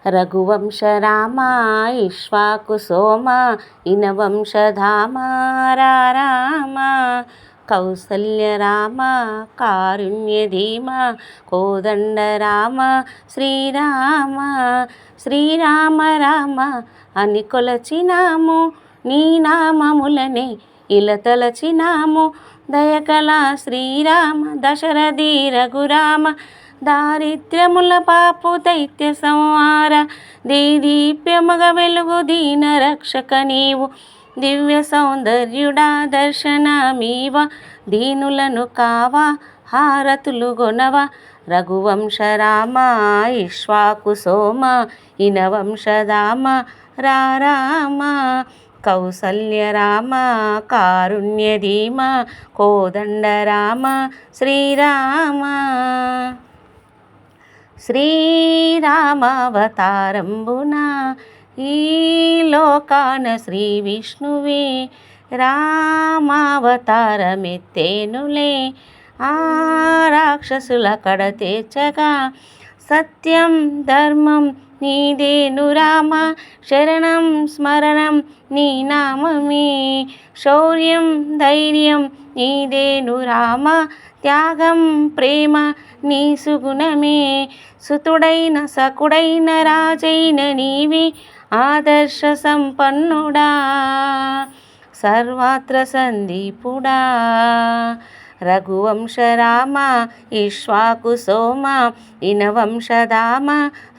రఘువంశ రామ ఇక్ష్వాకు సోమ ఇనవంశధామ రామ కౌసల్య రామ కారుణ్య ధీమ కోదండ రామ శ్రీరామ శ్రీరామ రామ అని కొలచినాము నీ నామములనే ఇలా తలచినాము దయకల శ్రీరామ దశరథి రఘురామ దారిద్ర్యముల పాపు దైత్య సంహార దీదీప్యముగ వెలుగు దీన రక్షక నీవు దివ్య సౌందర్యుడా దర్శనమీవ దీనులను కావా హారతులు గొనవా రఘువంశ రామ ఇక్ష్వాకు సోమ ఇనవంశధామ రామ కౌసల్య రామ కారుణ్య ధీమ కోదండ రామ శ్రీరామ శ్రీరామావతారంబున ఈ లోకాన శ్రీ విష్ణువే రామావతారమెత్తేనులే ఆ రాక్షసుల కడతేర్చగా సత్యం ధర్మం నీదేను రామ శరణం స్మరణం నీ నామమే శౌర్యం ధైర్యం నీదేను రామ త్యాగం ప్రేమ నీ సుగుణమే సుతుడైన సకుడైన రాజైన నీవే ఆదర్శ సంపన్నుడా సర్వత్ర సందీపుడా రఘువంశ రామ ఇక్ష్వాకు సోమ ఇనవంశధామ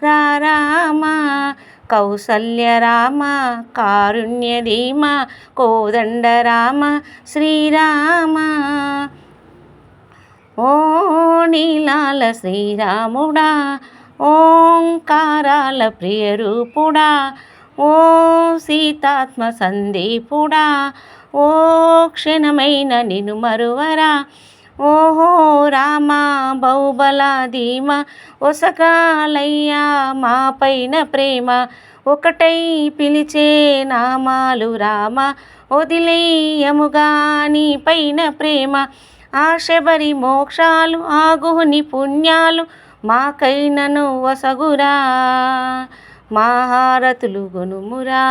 రామ కౌసల్య రామ కారుణ్య ధీమ కోదండ రామ శ్రీరామ ఓ నీలాల శ్రీరాముడా ఓంకారాల ప్రియరూపుడా ఓ సీతాత్మ సందీపుడా ఓ క్షణమైన నిన్ను మరువరా ఓహో రామ బహుబల ధీమ ఒసగాలయ్యా మా పైన ప్రేమ ఒకటై పిలిచే నామాలు రామ వదిలేయముగా నీ పైన ప్రేమ ఆశబరి మోక్షాలు ఆగుని పుణ్యాలు మాకైనను వసగురా మహారతులు గొనుమురా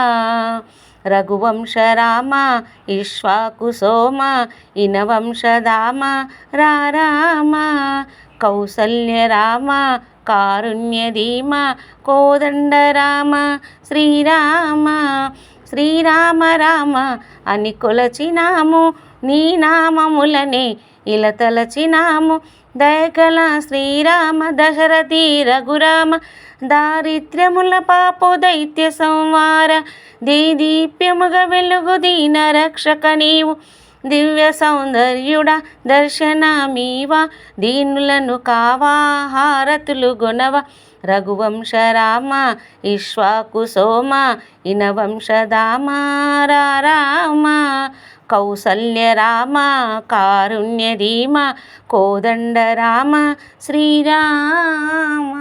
రఘువంశ రామ ఇక్ష్వాకు సోమ ఇనవంశధామ రామ కౌసల్య రామ కారుణ్య ధీమ కోదండ రామ శ్రీరామ శ్రీరామ రామ అని కొలచినాము నీ నామములనే ఇలా తలచినాము దయగల శ్రీరామ దశరథి రఘురామ దారిద్ర్యముల పాపో దైత్య సంహార దీదీప్యముగ వెలుగు దీన రక్షక నీవు దివ్య సౌందర్యుడా దర్శనమీవా దీనులను కావా హారతులు గొనవ రఘువంశ రామ ఇక్ష్వాకు సోమ ఇనవంశధామ రామ కౌసల్య రామ కారుణ్య ధీమ కోదండ రామ శ్రీరామ